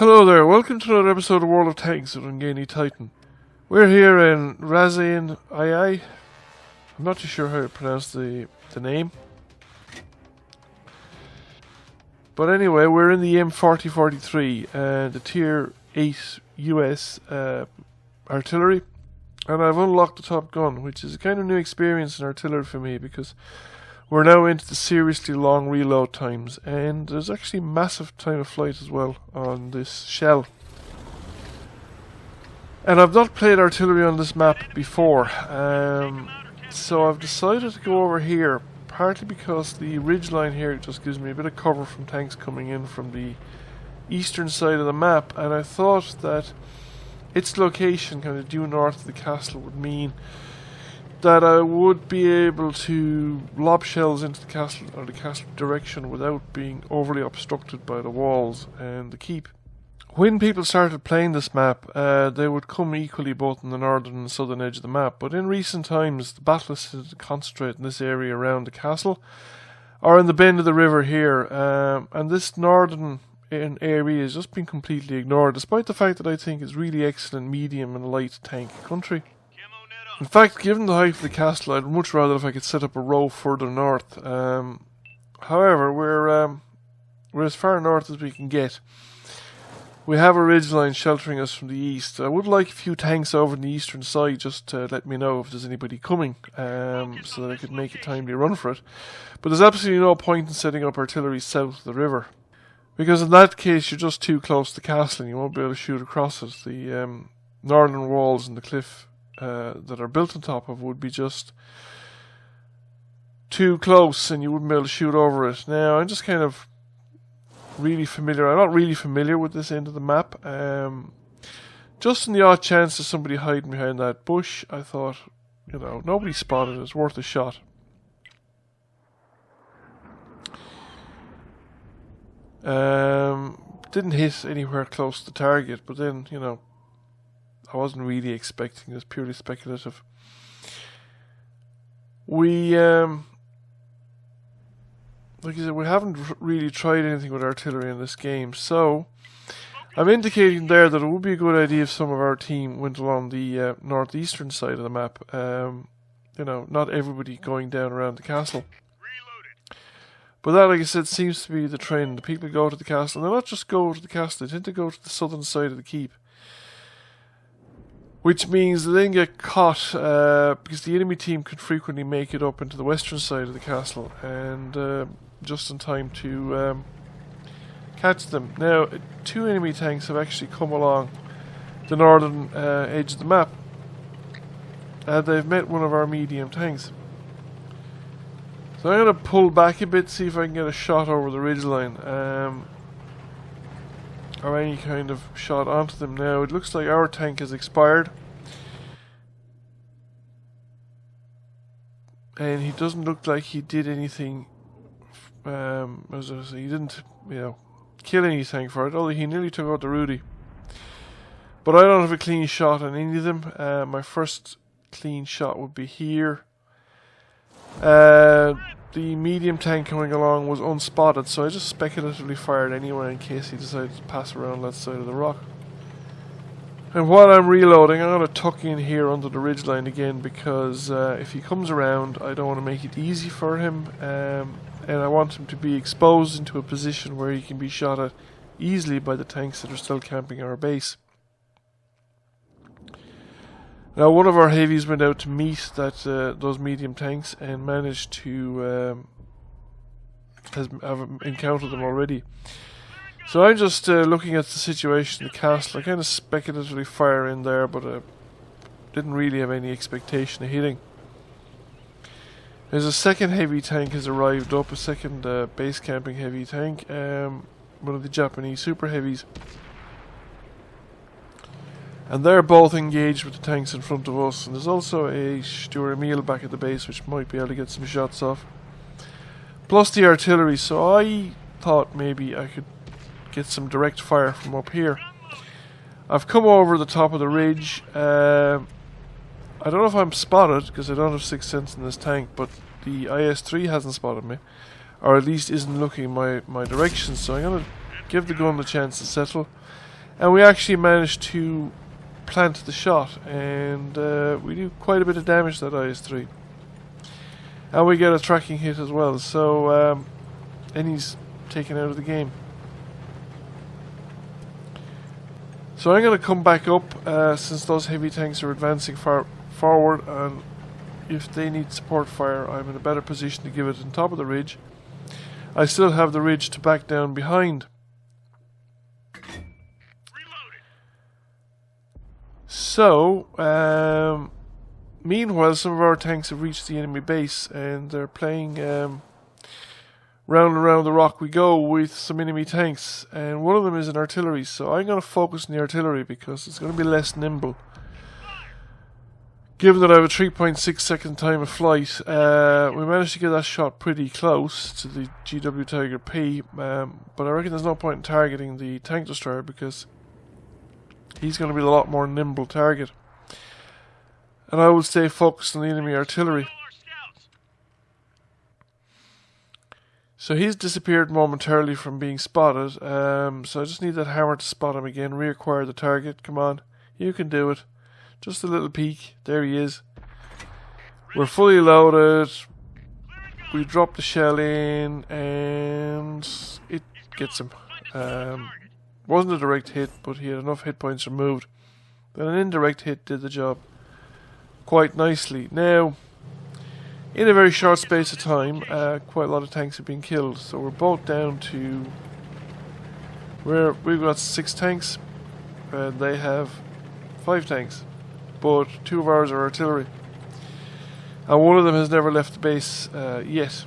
Hello there, welcome to another episode of World of Tanks with Raseiniai Titan. We're here in Raseiniai. I'm not too sure how to pronounce the name. But anyway, we're in the M4043, the Tier 8 US artillery. And I've unlocked the Top Gun, which is a kind of new experience in artillery for me because we're now into the seriously long reload times, and there's actually massive time of flight as well on this shell. And I've not played artillery on this map before, so I've decided to go over here, partly because the ridgeline here just gives me a bit of cover from tanks coming in from the eastern side of the map, and I thought that its location kind of due north of the castle would mean that I would be able to lob shells into the castle or the castle direction without being overly obstructed by the walls and the keep. When people started playing this map, they would come equally both on the northern and southern edge of the map, but in recent times the battalists tended to concentrate in this area around the castle or in the bend of the river here, and this northern area has just been completely ignored, despite the fact that I think it's really excellent medium and light tank country. In fact, given the height of the castle, I'd much rather if I could set up a row further north. However, we're as far north as we can get. We have a ridgeline sheltering us from the east. I would like a few tanks over on the eastern side just to let me know if there's anybody coming, so that I could make a timely run for it. But there's absolutely no point in setting up artillery south of the river, because in that case you're just too close to the castle and you won't be able to shoot across it. The northern walls and the cliff that are built on top of would be just too close and you wouldn't be able to shoot over it. Now, I'm just kind of really familiar. I'm not really familiar with this end of the map. Just in the odd chance of somebody hiding behind that bush, I thought, nobody spotted it. It's worth a shot. Didn't hit anywhere close to target, but then, I wasn't really expecting this, purely speculative. We, like I said, we haven't really tried anything with artillery in this game, so I'm indicating there that it would be a good idea if some of our team went along the northeastern side of the map. Not everybody going down around the castle. But that, like I said, seems to be the trend. The people go to the castle, and they not just go to the castle, they tend to go to the southern side of the keep. Which means they then get caught, because the enemy team can frequently make it up into the western side of the castle, and just in time to catch them. Now, 2 enemy tanks have actually come along the northern edge of the map, and they've met one of our medium tanks. So I'm going to pull back a bit, see if I can get a shot over the ridgeline. Or any kind of shot onto them. Now it looks like our tank has expired, and he doesn't look like he did anything. As I say, he didn't, kill any tank for it. Although he nearly took out the Rudy. But I don't have a clean shot on any of them. My first clean shot would be here. The medium tank coming along was unspotted, so I just speculatively fired anyway in case he decided to pass around that side of the rock. And while I'm reloading, I'm going to tuck in here under the ridgeline again, because if he comes around, I don't want to make it easy for him, and I want him to be exposed into a position where he can be shot at easily by the tanks that are still camping our base. Now, one of our heavies went out to meet those medium tanks and managed to have encountered them already. So I'm just looking at the situation in the castle. I kind of speculatively fire in there, but didn't really have any expectation of hitting. There's a second heavy tank has arrived up, a second base camping heavy tank, one of the Japanese super heavies. And they're both engaged with the tanks in front of us. And there's also a Stuart Emil back at the base, which might be able to get some shots off. Plus the artillery, so I thought maybe I could get some direct fire from up here. I've come over the top of the ridge. I don't know if I'm spotted, because I don't have 6th sense in this tank, but the IS-3 hasn't spotted me. Or at least isn't looking my direction, so I'm going to give the gun the chance to settle. And we actually managed to plant the shot, and we do quite a bit of damage to that IS-3. And we get a tracking hit as well, so and he's taken out of the game. So I'm going to come back up since those heavy tanks are advancing far forward, and if they need support fire, I'm in a better position to give it on top of the ridge. I still have the ridge to back down behind. So, meanwhile, some of our tanks have reached the enemy base, and they're playing round and around the rock we go with some enemy tanks, and one of them is an artillery, so I'm going to focus on the artillery because it's going to be less nimble. Given that I have a 3.6 second time of flight, we managed to get that shot pretty close to the GW Tiger P, but I reckon there's no point in targeting the tank destroyer because he's going to be a lot more nimble target. And I will stay focused on the enemy artillery. So he's disappeared momentarily from being spotted, so I just need that hammer to spot him again, reacquire the target. Come on, you can do it. Just a little peek. There he is. We're fully loaded. We drop the shell in, and it gets him. Wasn't a direct hit, but he had enough hit points removed. Then an indirect hit did the job quite nicely. Now, in a very short space of time, quite a lot of tanks have been killed. So we're both down to where we've got 6 tanks, and they have 5 tanks. But 2 of ours are artillery, and one of them has never left the base yet.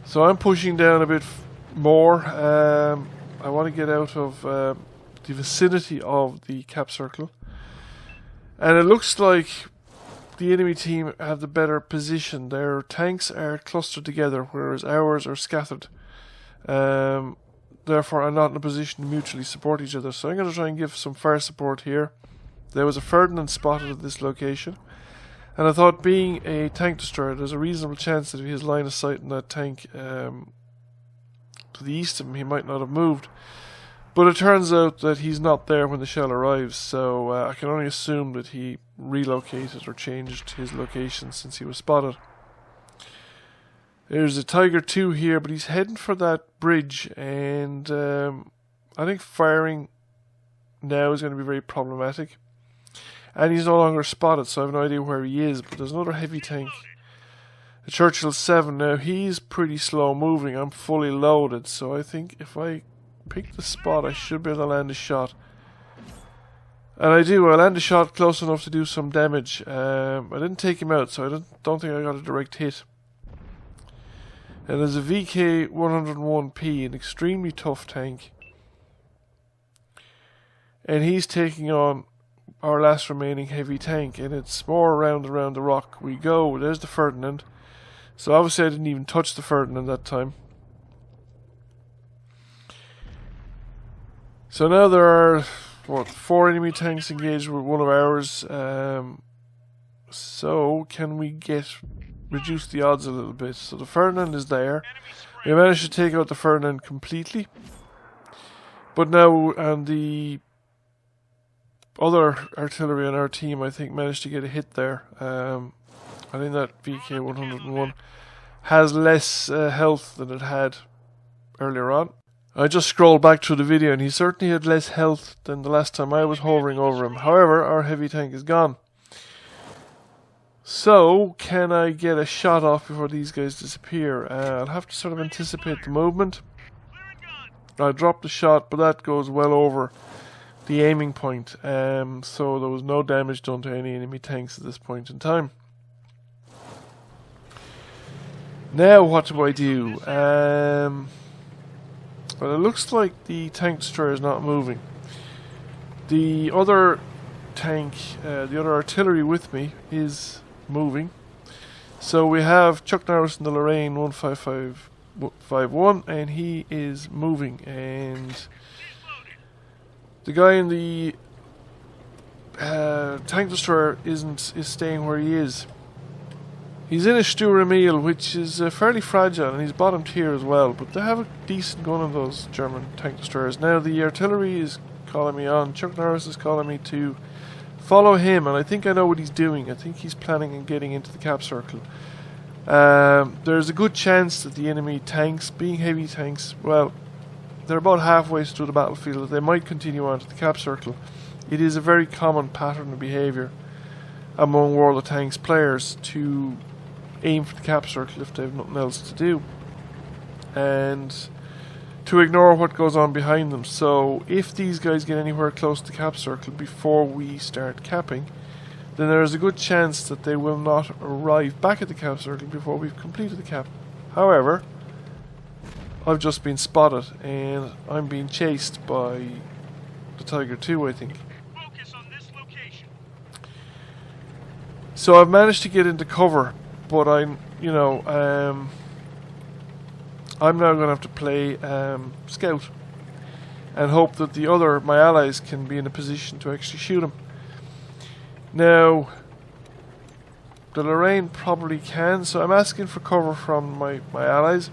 So I'm pushing down a bit more. I want to get out of the vicinity of the cap circle, and it looks like the enemy team have the better position. Their tanks are clustered together, whereas ours are scattered. Therefore, I'm not in a position to mutually support each other. So I'm going to try and give some fire support here. There was a Ferdinand spotted at this location, and I thought, being a tank destroyer, there's a reasonable chance that if he has line of sight in that tank to the east of him, he might not have moved. But it turns out that he's not there when the shell arrives, so I can only assume that he relocated or changed his location since he was spotted. There's a Tiger 2 here, but he's heading for that bridge, and I think firing now is going to be very problematic. And he's no longer spotted, so I have no idea where he is, but there's another heavy tank. A Churchill 7 now, he's pretty slow moving. I'm fully loaded, so I think if I pick the spot, I should be able to land a shot. And I do, I land a shot close enough to do some damage. I didn't take him out, so I don't think I got a direct hit. And there's a VK-101P, an extremely tough tank. And he's taking on our last remaining heavy tank, and it's more around the rock we go. There's the Ferdinand. So obviously I didn't even touch the Ferdinand that time. So now there are, 4 enemy tanks engaged with one of ours. So can we reduce the odds a little bit? So the Ferdinand is there. We managed to take out the Ferdinand completely. But now, and the other artillery on our team, I think, managed to get a hit there. I think that VK-101 has less health than it had earlier on. I just scrolled back through the video, and he certainly had less health than the last time I was hovering over him. However, our heavy tank is gone. So, can I get a shot off before these guys disappear? I'll have to sort of anticipate the movement. I dropped the shot, but that goes well over the aiming point. So there was no damage done to any enemy tanks at this point in time. Now what do I do? Well, it looks like the tank destroyer is not moving. The other tank, the other artillery with me is moving. So we have Chuck Norris in the Lorraine 15551, and he is moving, and the guy in the tank destroyer is staying where he is. He's in a Stuart Emil, which is fairly fragile, and he's bottomed here as well. But they have a decent gun on those German tank destroyers. Now the artillery is calling me on. Chuck Norris is calling me to follow him, and I think I know what he's doing. I think he's planning on getting into the cap circle. There's a good chance that the enemy tanks, being heavy tanks, well, they're about halfway through the battlefield. They might continue on to the cap circle. It is a very common pattern of behaviour among World of Tanks players to aim for the cap circle if they have nothing else to do, and to ignore what goes on behind them. So if these guys get anywhere close to the cap circle before we start capping, then there is a good chance that they will not arrive back at the cap circle before we've completed the cap. However, I've just been spotted and I'm being chased by the Tiger II, I think. Focus on this location. So I've managed to get into cover, but I'm now going to have to play scout and hope that my allies can be in a position to actually shoot him. Now, the Lorraine probably can, so I'm asking for cover from my allies,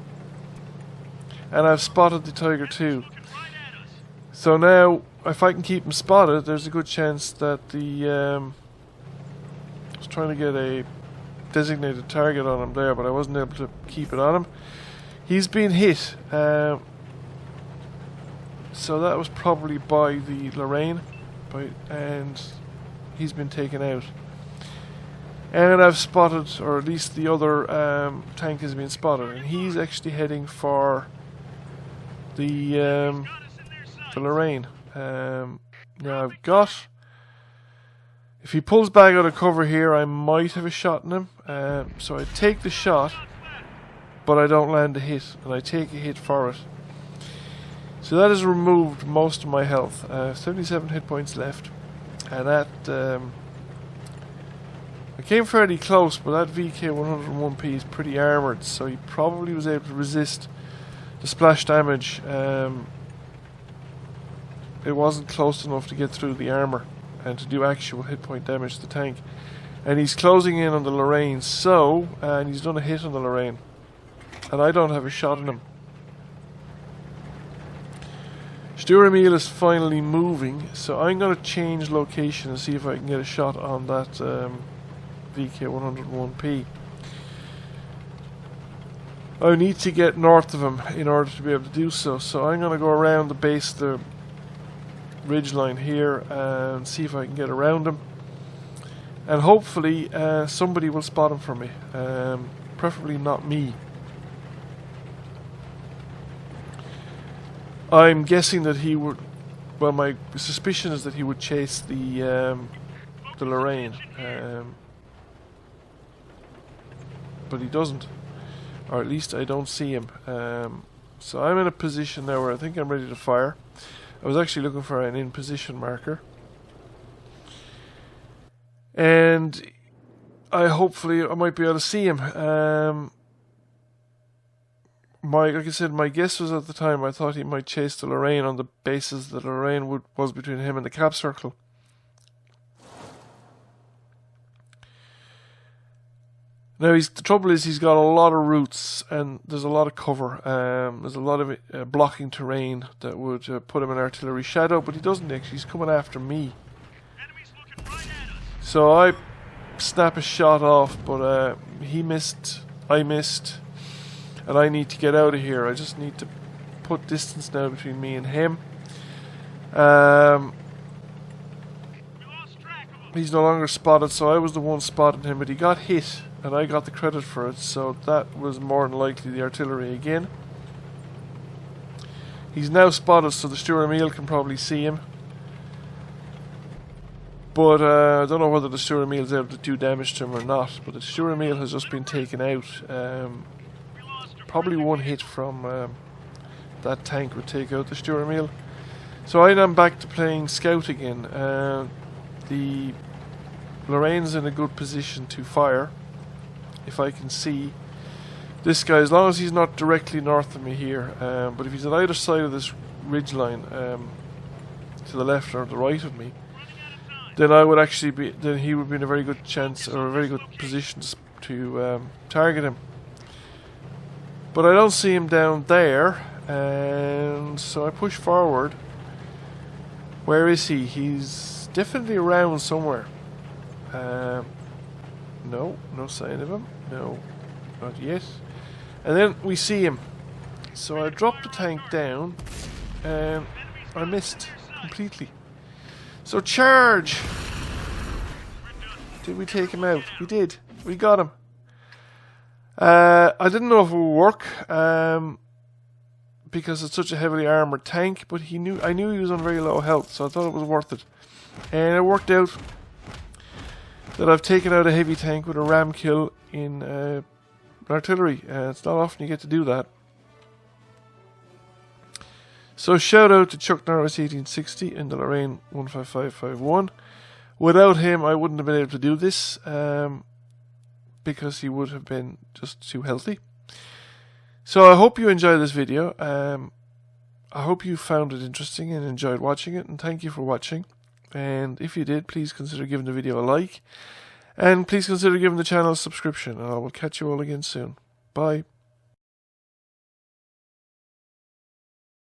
and I've spotted the Tiger II. So now, if I can keep him spotted, there's a good chance that the I was trying to get a designated target on him there, but I wasn't able to keep it on him. He's been hit, so that was probably by the Lorraine, and he's been taken out. And I've spotted, or at least the other tank has been spotted, and he's actually heading for the Lorraine. Now I've got, if he pulls back out of cover here, I might have a shot in him. So I take the shot, but I don't land a hit, and I take a hit for it. So that has removed most of my health. 77 hit points left, and that I came fairly close, but that VK101P is pretty armoured, so he probably was able to resist the splash damage. It wasn't close enough to get through the armour and to do actual hit point damage to the tank. And he's closing in on the Lorraine, so, and he's done a hit on the Lorraine, and I don't have a shot on him. Stuart Emil is finally moving, so I'm going to change location and see if I can get a shot on that VK101P. I need to get north of him in order to be able to do so, so I'm going to go around the base of the ridgeline here and see if I can get around him, and hopefully somebody will spot him for me, preferably not me. I'm guessing that he would, well, my suspicion is that he would chase the Lorraine, but he doesn't, or at least I don't see him. So I'm in a position now where I think I'm ready to fire. I was actually looking for an in-position marker, and hopefully I might be able to see him. Like I said, my guess was at the time I thought he might chase the Lorraine on the basis that Lorraine was between him and the cap circle. Now the trouble is he's got a lot of routes and there's a lot of cover. There's a lot of blocking terrain that would put him in artillery shadow, but he doesn't actually. He's coming after me. So I snap a shot off, but he missed, I missed, and I need to get out of here. I just need to put distance now between me and him. He's no longer spotted, so I was the one spotting him, but he got hit, and I got the credit for it, so that was more than likely the artillery again. He's now spotted, so the Stuart Emil can probably see him. But I don't know whether the Stuart Emil is able to do damage to him or not, but the Stuart Emil has just been taken out. Probably one hit from that tank would take out the Stuart Emil. So I am back to playing scout again. The Lorraine's in a good position to fire, if I can see this guy, as long as he's not directly north of me here. But if he's at either side of this ridgeline, to the left or the right of me, then I would actually be. Then he would be in a very good chance or a very good position to target him. But I don't see him down there, and so I push forward. Where is he? He's definitely around somewhere. No, no sign of him. No, not yet. And then we see him. So I dropped the tank down, and I missed completely. So charge! Did we take him out? We did. We got him. I didn't know if it would work because it's such a heavily armoured tank, but I knew he was on very low health, so I thought it was worth it. And it worked out that I've taken out a heavy tank with a ram kill in artillery. It's not often you get to do that. So shout out to Chuck Norris 1860 and the Lorraine 15551. Without him, I wouldn't have been able to do this because he would have been just too healthy. So I hope you enjoyed this video. I hope you found it interesting and enjoyed watching it, and thank you for watching. And if you did, please consider giving the video a like, and please consider giving the channel a subscription, and I will catch you all again soon. Bye.